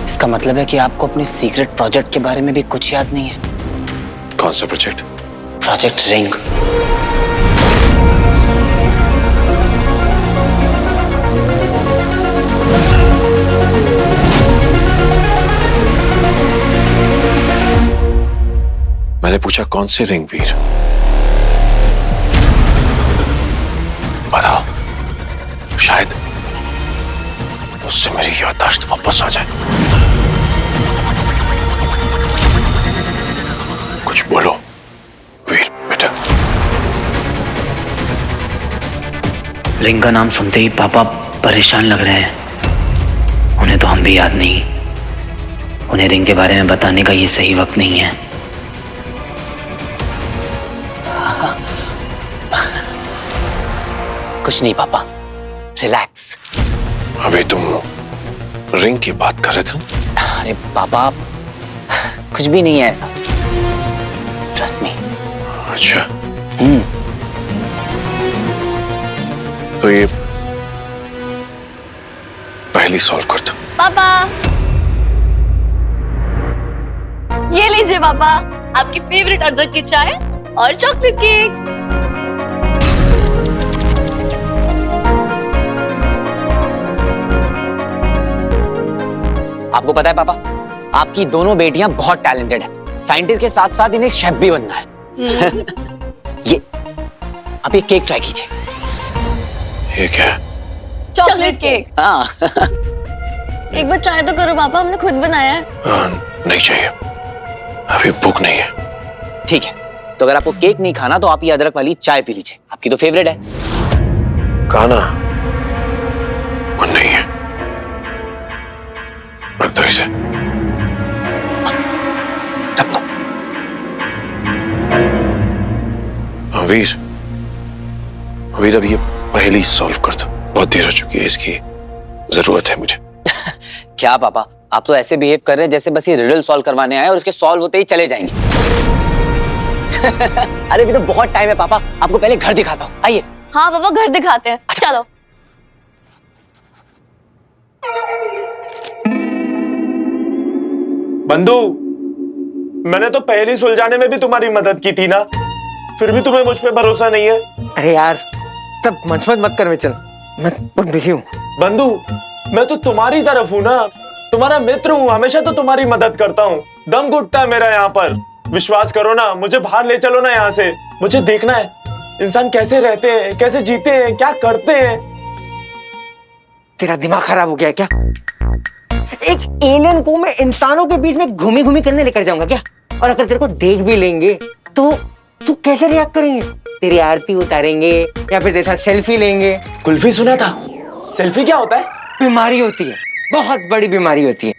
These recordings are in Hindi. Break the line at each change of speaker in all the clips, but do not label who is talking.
इसका मतलब है कि आपको अपने सीक्रेट प्रोजेक्ट के बारे में भी कुछ याद नहीं है।
कौन सा प्रोजेक्ट?
Project ring.
मैंने पूछा कौन सी रिंग वीर? बताओ, शायद उससे मेरी याददाश्त वापस आ जाए। कुछ बोलो वीर बेटा।
रिंग का नाम सुनते ही पापा परेशान लग रहे हैं। उन्हें तो हम भी याद नहीं। उन्हें रिंग के बारे में बताने का ये सही वक्त नहीं है। कुछ नहीं पापा, रिलैक्स।
अभी तुम रिंग की बात कर रहे थे?
अरे पापा, कुछ भी नहीं है ऐसा, ट्रस्ट मी।
अच्छा। तो ये पहली सॉल्व कर दो।
पापा, ये लीजिए पापा, आपकी फेवरेट अदरक की चाय और चॉकलेट केक।
आपको पता है पापा, आपकी दोनों बेटियां बहुत टैलेंटेड हैं। साइंटिस्ट के साथ साथ इन्हें शेफ भी बनना है। ये आप ये केक ट्राई कीजिए।
ये क्या है?
Chocolate cake.
हाँ।
एक बार ट्राई तो करो पापा, हमने खुद बनाया है।
नहीं चाहिए, अभी भूख नहीं है।
ठीक है, तो अगर आपको केक नहीं खाना तो आप ये अदरक वाली चाय पी लीजिए, आपकी तो फेवरेट है।
खाना मन नहीं है, रख दो इसे।
रख दो।
वीर, वीर अब ये पहली सॉल्व कर दो, बहुत देर हो चुकी है, इसकी जरूरत है मुझे।
क्या पापा, आप तो ऐसे बिहेव कर रहे हैं जैसे बस ये रिडल सॉल्व करवाने आए और इसके सॉल्व होते ही चले जाएंगे। अरे अभी तो बहुत टाइम है पापा, आपको पहले घर दिखाता हूँ, आइए।
हाँ पापा, घर दिखाते हैं, चलो।
बंधु, मैंने तो पहली सुलझाने में भी तुम्हारी मदद की थी ना, फिर भी तुम्हें मुझ पे भरोसा नहीं है।
अरे यार, तब मंचमत मत कर, चल, मैं बहुत बिजी हूँ।
बंधु, मैं तो तुम्हारी तरफ हूँ ना, तुम्हारा मित्र हूँ, हमेशा तो तुम्हारी मदद करता हूँ। दम घुटता है मेरा यहाँ पर, विश्वास करो ना, मुझे बाहर ले चलो ना यहाँ से। मुझे देखना है इंसान कैसे रहते हैं, कैसे जीते हैं, क्या करते हैं।
तेरा दिमाग खराब हो गया क्या? एक एलियन को मैं इंसानों के बीच में घूमी घूमी करने लेकर जाऊंगा क्या? और अगर तेरे को देख भी लेंगे तो तू कैसे रिएक्ट करेंगे? तेरी आरती उतारेंगे या फिर तेरे साथ सेल्फी लेंगे?
कुल्फी सुना था, सेल्फी क्या होता है?
बीमारी होती है, बहुत बड़ी बीमारी होती है,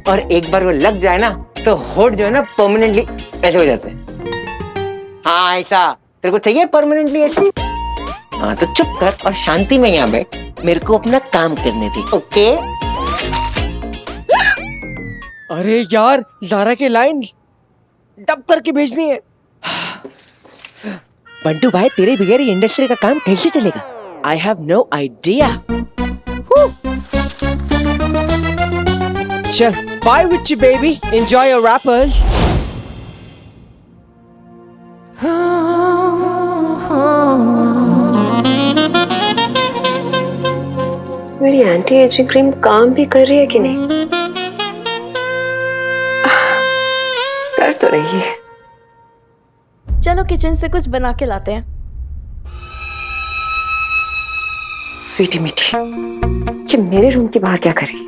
और एक बार वो लग जाए ना तो होठ जो है ना परमानेंटली ऐसे हो जाते हैं। हाँ, ऐसा तेरे को चाहिए परमानेंटली ऐसे? हाँ तो चुप कर और शांति में यहाँ बैठ, मेरे को अपना काम करने दे, ओके?
अरे यार, ज़ारा के लाइन डब करके भेजनी है।
बंटू भाई, तेरे बगैर ये इंडस्ट्री का काम कैसे चलेगा?
I have no idea. चल, bye witch baby, enjoy your wrappers.
मेरी एंटी एजिंग क्रीम काम भी कर रही है कि नहीं? कर तो रही है।
चलो किचन से कुछ बना के लाते हैं।
स्वीटी मीठी, ये मेरे रूम के बाहर क्या करी?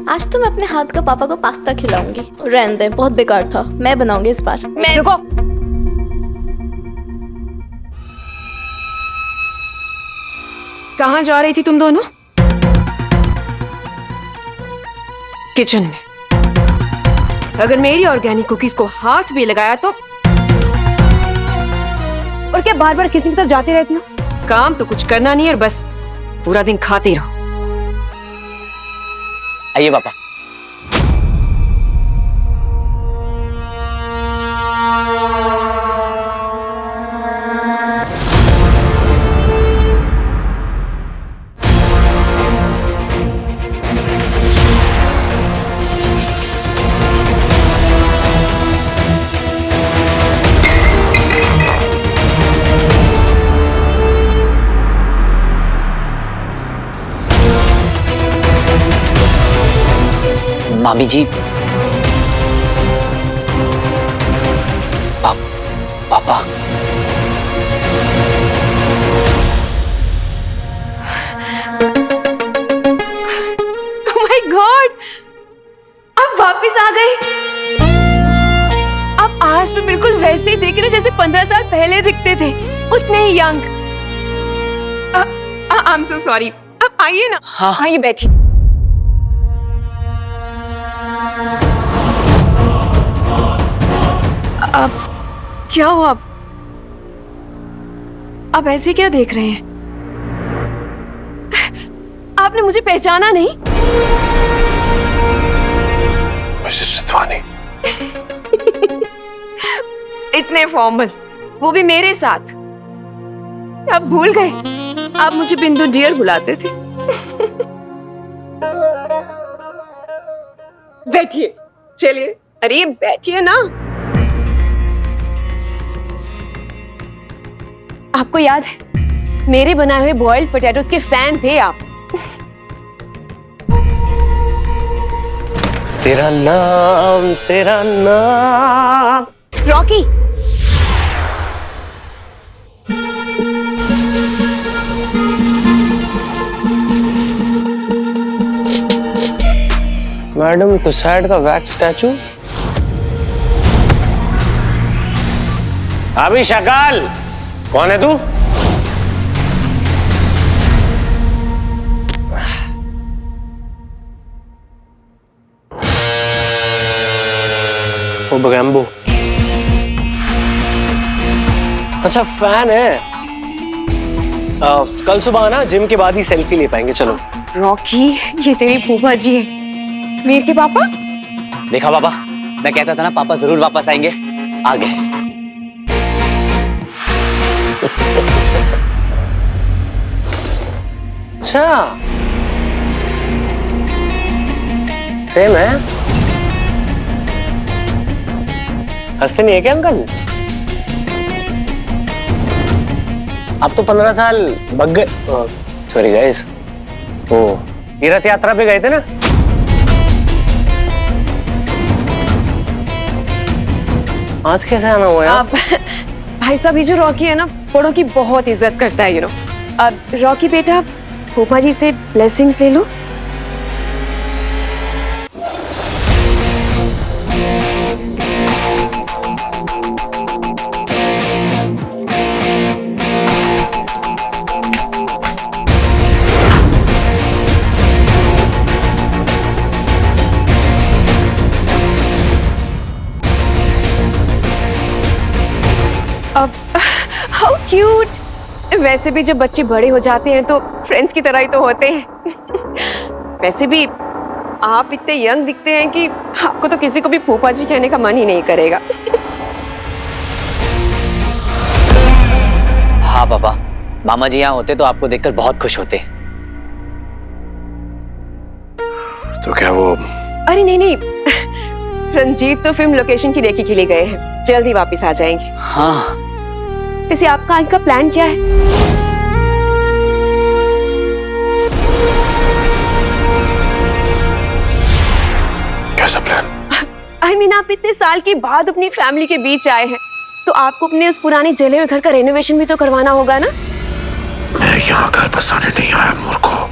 आज तो मैं अपने हाथ का पापा को पास्ता खिलाऊंगी। रहने दे, बहुत बेकार था, मैं बनाऊंगी इस बार। मैं
रुको,
कहाँ जा रही थी तुम दोनों? किचन में। अगर मेरी ऑर्गेनिक कुकीज को हाथ भी लगाया तो? और क्या बार बार किचन की तरफ जाती रहती हो? काम तो कुछ करना नहीं है, बस पूरा दिन खाते रहो।
आइए पापा। मामी जी, पापा।
माय गॉड, आप वापस आ गए। आप आज भी बिल्कुल वैसे ही दिख रहे जैसे 15 साल पहले दिखते थे, उतने ही young. I am so sorry. आप आइए ना।
हाँ।
आइए बैठिए। अब क्या हुआ? आप ऐसे क्या देख रहे हैं? आपने मुझे पहचाना नहीं?
मिसेस सिद्धवानी।
इतने फॉर्मल, वो भी मेरे साथ। आप भूल गए, आप मुझे बिंदु डियर बुलाते थे। बैठिए, चलिए। अरे बैठिए ना। आपको याद है, मेरे बनाए हुए बॉइल्ड पोटैटोस के फैन थे आप।
तेरा नाम, तेरा नाम।
रॉकी।
मैडम टुसैड का वैक्स स्टैचू। अभी शकाल, कौन है तू? वो बगैम्बो। अच्छा फैन है। कल सुबह ना जिम के बाद ही सेल्फी ले पाएंगे। चलो।
रॉकी, ये तेरी फूफा जी है, वीर के पापा।
देखा पापा, मैं कहता था ना पापा जरूर वापस आएंगे। आ गए।
अच्छा, सेम है। हंसते नहीं है क्या अंकल? आप तो 15 साल बग गए। Sorry guys. ओ, तीर्थ यात्रा पे गए थे ना? आज कैसे आना हुआ यार?
आप भाई साहब, ये जो रॉकी है ना, बड़ों की बहुत इज्जत करता है, अब रॉकी बेटा, फूफा जी से ब्लेसिंग्स ले लो। अब हाउ क्यूट। वैसे भी जब बच्चे बड़े हो जाते हैं तो फ्रेंड्स की तरह ही तो होते हैं। वैसे भी आप इतने यंग दिखते हैं कि आपको तो किसी को भी फूफा जी कहने का मन ही नहीं करेगा।
हाँ पापा, मामा जी यहाँ होते तो आपको देखकर बहुत खुश होते।
तो क्या वो?
अरे नहीं नहीं, रंजीत तो फिल्म लोकेशन की रेकी के लिए गए हैं, जल्दी वापस आ जाएंगे।
हाँ।
वैसे आपका आज का प्लान क्या है?
कैसा प्लान?
आई मीन, आप इतने साल के बाद अपनी फैमिली के बीच आए हैं, तो आपको अपने उस पुराने जले हुए घर का रेनोवेशन भी तो करवाना होगा ना?
मैं यहाँ घर बसाने नहीं आया मूर्खो।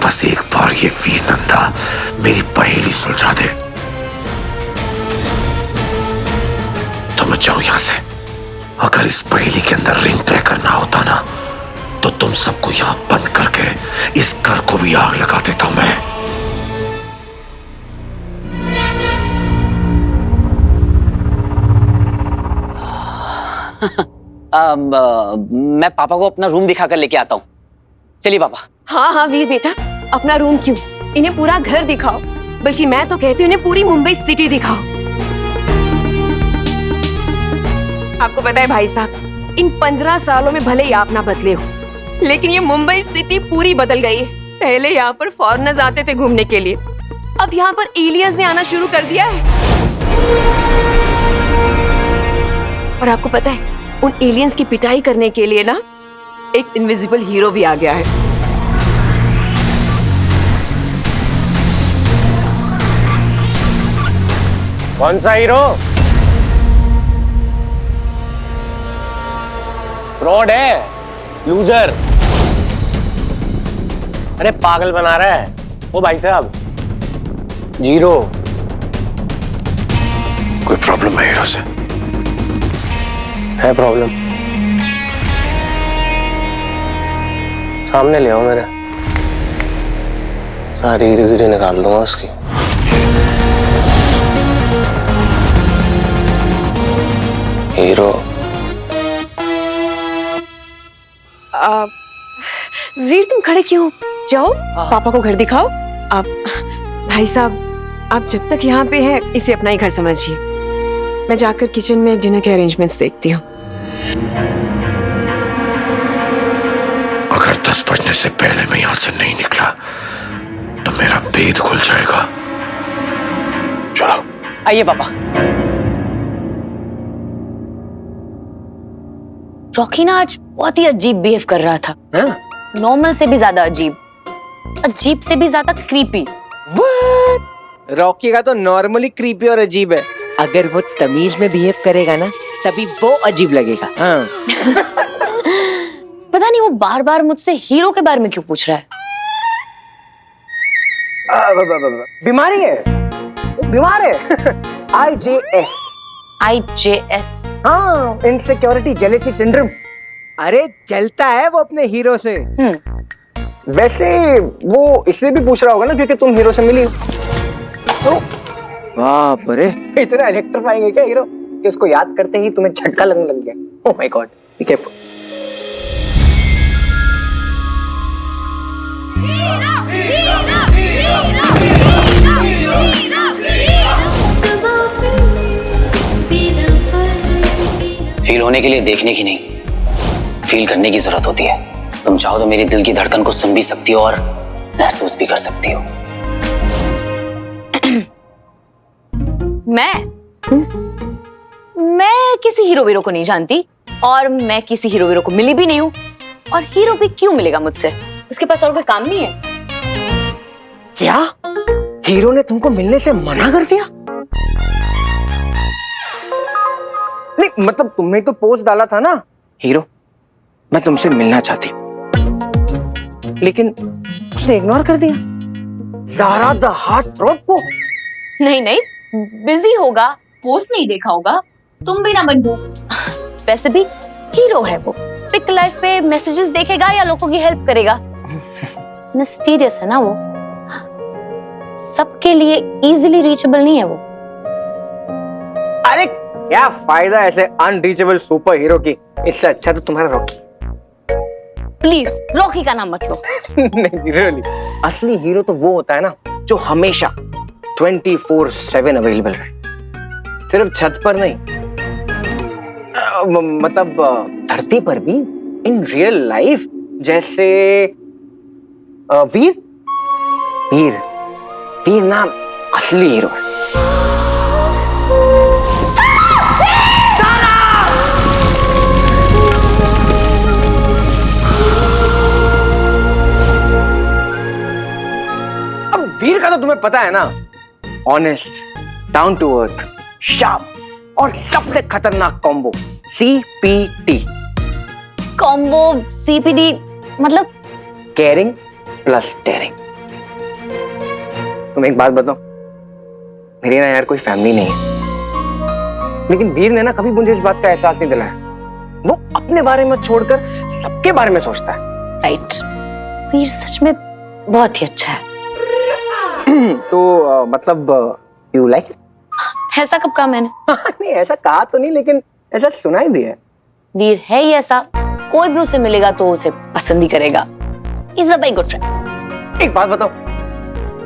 बस एक बार ये वीर नंदा मेरी पहेली सुलझा दे तो मैं जाऊं यहाँ से। अगर इस पहेली के अंदर रिंग तय करना होता ना, तो तुम सबको यहाँ बंद करके इस घर को भी आग लगा देता मैं।
मैं पापा को अपना रूम दिखाकर लेके आता हूँ। चलिए पापा।
हाँ हाँ वीर बेटा, अपना रूम क्यों, इन्हें पूरा घर दिखाओ। बल्कि मैं तो कहती हूँ इन्हें पूरी मुंबई सिटी दिखाओ। आपको पता है भाई साहब, इन 15 सालों में भले ही आप ना बदले हो, लेकिन ये मुंबई सिटी पूरी बदल गई है। पहले यहाँ पर फॉरेनर्स आते थे घूमने के लिए, अब यहाँ पर एलियंस ने आना शुरू कर दिया है। और आपको पता है, उन एलियंस की पिटाई करने के लिए ना एक इनविजिबल हीरो भी आ गया है।
कौन सा हीरो? फ्रॉड है, लूजर। अरे पागल बना रहा है वो भाई साहब। जीरो।
कोई प्रॉब्लम है हीरो से?
है प्रॉब्लम। सामने ले आओ मेरे, सारी हीरोगिरी निकाल दूंगा उसकी। हीरो।
वीर तुम खड़े क्यों? जाओ पापा को घर दिखाओ। आप भाई साहब, आप जब तक यहाँ पे हैं इसे अपना ही घर समझिए। मैं जाकर किचन में डिनर के अरेंजमेंट्स देखती हूँ।
अगर 10 बजने से पहले मैं यहां से नहीं निकला तो मेरा भेद खुल जाएगा। चलो।
आइए पापा।
रॉकी ना आज बहुत ही अजीब बिहेव कर रहा था। नॉर्मल से भी ज्यादा अजीब, अजीब से भी ज्यादा क्रीपी।
रॉकी का तो नॉर्मली क्रीपी और अजीब है। अगर वो तमीज में बिहेव करेगा ना तभी वो अजीब लगेगा। हाँ।
पता नहीं वो बार बार मुझसे हीरो के बारे में क्यों पूछ रहा है।
बीमारी है, वो बीमार है। IJS।
IJS?
हाँ, इनसिक्योरिटी जेलेसी सिंड्रोम। अरे जलता है वो अपने हीरो से। वैसे वो इसलिए भी पूछ रहा होगा ना क्योंकि तुम हीरो से मिली हो। बाप रे, इतना इलेक्ट्रीफाइंग है क्या हीरो कि उसको याद करते ही तुम्हें झटका लगने लग गया। Oh my God, be careful.
Feel होने के लिए देखने की नहीं, फील करने की जरूरत होती है। तुम चाहो तो मेरी दिल की धड़कन को सुन भी सकती हो और महसूस भी कर सकती हो।
मैं किसी हीरो वीरो को नहीं जानती और मैं किसी हीरो वीरो को मिली भी नहीं हूँ। और हीरो भी क्यों मिलेगा मुझसे? उसके पास और कोई काम नहीं है।
क्या हीरो ने तुमको मिलने से मना कर दिया? नहीं मतलब तुमने तो पोस्ट डाला था ना, हीरो मैं तुमसे मिलना चाहती, लेकिन उसने इग्नोर कर दिया। ज़ारा द हार्ट थ्रॉब को।
नहीं नहीं, बिजी होगा, पोस्ट नहीं देखा होगा। तुम भी ना बनू। वैसे भी हीरो है वो, पिक लाइफ पे मैसेजेस देखेगा या लोगों की हेल्प करेगा। मिस्टीरियस है ना वो, सबके लिए इजीली रीचेबल नहीं है वो।
अरे क्या फायदा ऐसे अनरीचेबल सुपर हीरो की, इससे अच्छा तो तुम्हारा रॉकी।
प्लीज रॉकी का नाम मत लो।
नहीं रियली, असली हीरो तो वो होता है ना जो हमेशा 24/7 अवेलेबल रहे, सिर्फ छत पर नहीं, मतलब धरती पर भी, इन रियल लाइफ। जैसे वीर वीर वीर नाम असली हीरो है। वीर का तो तुम्हें पता है ना, honest, down to earth, sharp और सबसे खतरनाक कॉम्बो CPT।
कॉम्बो CPD मतलब?
Caring plus daring. तुम एक बात बताओ, मेरी ना यार कोई फैमिली नहीं है, लेकिन वीर ने ना कभी मुझे इस बात का एहसास नहीं दिलाया। वो अपने बारे में छोड़कर सबके बारे में सोचता है।
राइट, वीर सच में बहुत ही अच्छा है।
तो मतलब यू लाइक इट?
ऐसा कब कहा मैंने?
नहीं ऐसा कहा तो नहीं, लेकिन ऐसा सुनाई दिया।
वीर है ही ऐसा, कोई भी उसे मिलेगा तो उसे पसंद ही करेगा। He's a very good friend.
एक बात बताओ,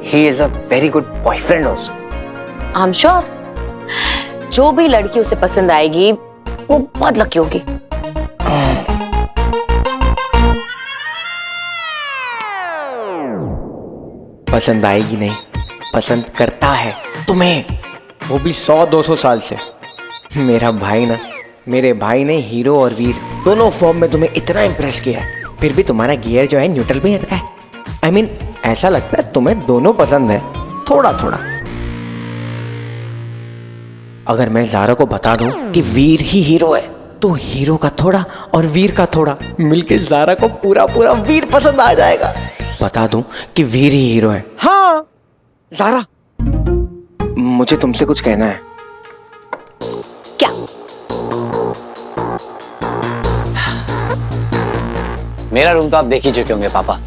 he is a very good boyfriend also.
I'm sure. जो भी लड़की उसे पसंद आएगी वो बहुत लकी होगी।
पसंद आएगी नहीं, पसंद करता है तुम्हें, वो भी 100-200 साल से। मेरे भाई ने हीरो और वीर दोनों फॉर्म में तुम्हें इतना इम्प्रेस किया है, फिर भी तुम्हारा गियर जो है न्यूट्रल पे रहता है। I mean, ऐसा लगता है तुम्हें दोनों पसंद है, थोड़ा थोड़ा। अगर मैं ज़ारा को बता दूं कि वीर ही हीरो है तो हीरो का थोड़ा और वीर का थोड़ा मिलके ज़ारा को पूरा पूरा वीर पसंद आ जाएगा। बता दूं कि वीर ही हीरो है। हाँ ज़ारा, मुझे तुमसे कुछ कहना है।
क्या?
मेरा रूम तो आप देख ही चुके होंगे पापा।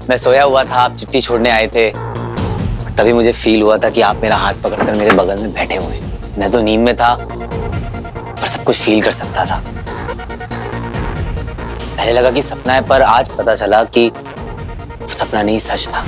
मैं सोया हुआ था, आप चिट्ठी छोड़ने आए थे, तभी मुझे फील हुआ था कि आप मेरा हाथ पकड़कर मेरे बगल में बैठे हुए हैं। मैं तो नींद में था पर सब कुछ फील कर सकता था। पहले लगा कि सपना है, पर आज पता चला कि वो सपना नहीं, सच था।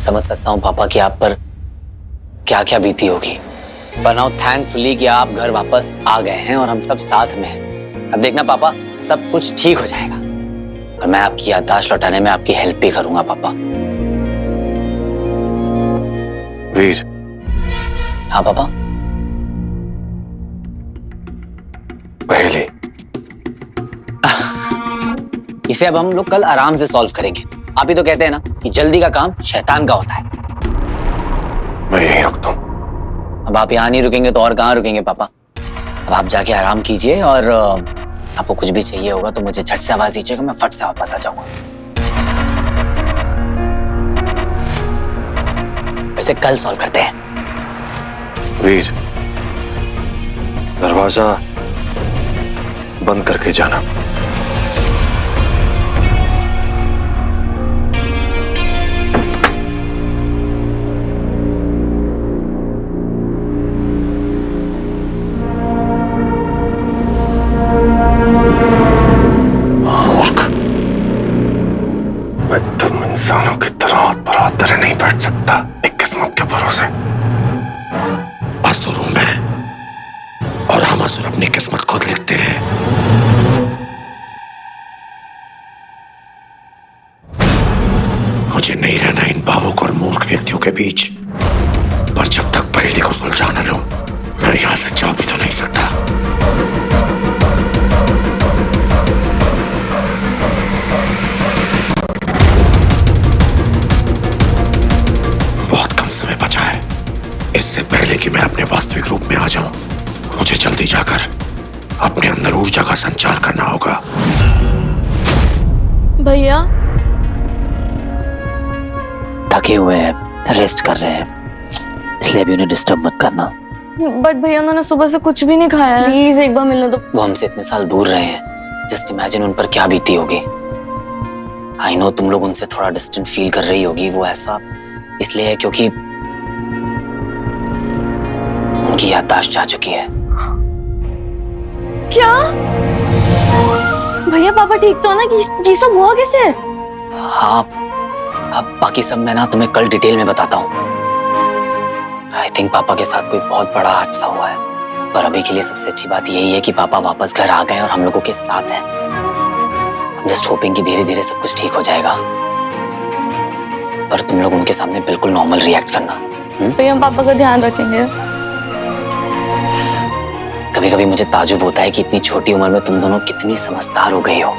समझ सकता हूं पापा कि आप पर क्या क्या बीती होगी, पर नाउ थैंकफुली कि आप घर वापस आ गए हैं और हम सब साथ में हैं। अब देखना पापा, सब कुछ ठीक हो जाएगा और मैं आपकी याददाश्त लौटाने में आपकी हेल्प भी करूंगा पापा।
वीर।
हाँ पापा।
पहले
इसे अब हम लोग कल आराम से सॉल्व करेंगे। आप ही तो कहते हैं ना कि जल्दी का काम शैतान का होता है।
मैं यहीं रुकता हूं।
अब आप यहाँ नहीं रुकेंगे तो और कहाँ रुकेंगे पापा। अब आप जाके आराम कीजिए और आपको कुछ भी चाहिए होगा तो मुझे झट से आवाज दीजिएगा, मैं फट से वापस आ जाऊंगा। वैसे कल सॉल्व करते हैं।
वीर, दरवाजा बंद करके जाना। इंसानों की तरह हाथ पर हाथ धरे नहीं बैठ सकता एक किस्मत के भरोसे। असुर हूं मैं और हम असुर अपनी किस्मत खुद लिखते हैं। मुझे नहीं रहना इन भावुक और मूर्ख व्यक्तियों के बीच, पर जब तक पहेली को सुलझा न लूं, मैं यहां से जा भी तो नहीं सकता। समय बचा है, इससे पहले कि मैं अपने वास्तविक रूप में आ जाऊं, मुझे जल्दी जाकर अपने अंदर ऊर्जा का संचार करना होगा।
भैया
थके हुए हैं, रेस्ट कर रहे हैं, इसलिए अभी उन्हें डिस्टर्ब मत करना।
बट भैया उन्होंने सुबह से कुछ भी नहीं खाया है। प्लीज एक बार मिलने दो।
वो हमसे इतने साल दूर रहे हैं, जस्ट इमेजिन उन पर क्या बीती होगी। आई नो तुम लोग उनसे थोड़ा डिस्टेंट फील कर रही होगी, वो ऐसा इसलिए है क्योंकि उनकी याददाश्त जा चुकी है।
क्या भैया पापा ठीक तो ना? कि ये सब हुआ कैसे?
हाँ, अब बाकी सब मैं ना तुम्हें कल डिटेल में बताता हूँ। आई थिंक पापा के साथ कोई बहुत बड़ा हादसा हुआ है, पर अभी के लिए सबसे अच्छी बात यही है कि पापा वापस घर आ गए और हम लोगों के साथ हैं। जस्ट होपिंग कि धीरे धीरे सब कुछ ठीक हो जाएगा, पर तुम लोग उनके सामने बिल्कुल नॉर्मल रिएक्ट करना।
भैया हम पापा का ध्यान रखेंगे।
कभी कभी मुझे ताजुब होता है कि इतनी छोटी उम्र में तुम दोनों कितनी समझदार हो गई हो।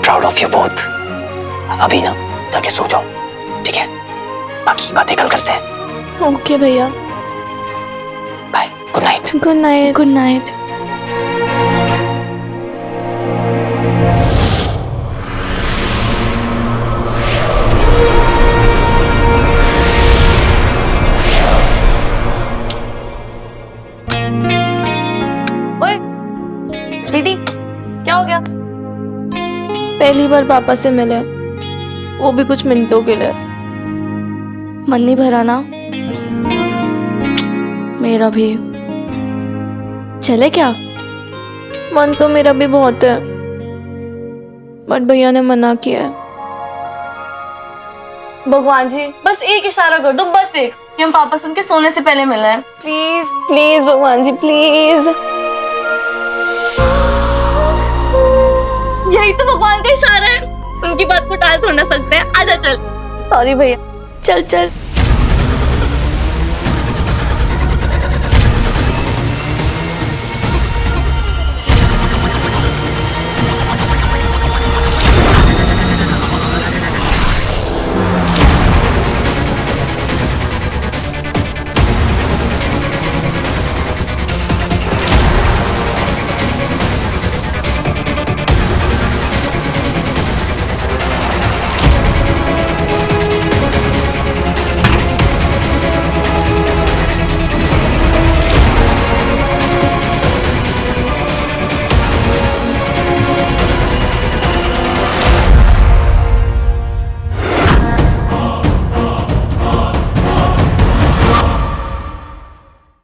Proud of you both. अभी ना जाके सो जाओ, ठीक है? बाकी बातें कल करते हैं।
ओके भैया,
bye, good night.
Good night. Good night.
Sweetie, क्या हो गया?
पहली बार पापा से मिले, वो भी कुछ मिनटों के लिए। मन नहीं भरा ना? मेरा भी। चले क्या? मन तो मेरा भी बहुत है, बट भैया ने मना किया है। भगवान जी बस एक इशारा कर दो, बस एक, कि हम पापा से उनके सोने से पहले मिले हैं। प्लीज प्लीज भगवान जी प्लीज। यही तो भगवान का इशारा है, उनकी बात को टाल थोड़ा ना सकते हैं। आजा चल। सॉरी भैया, चल चल।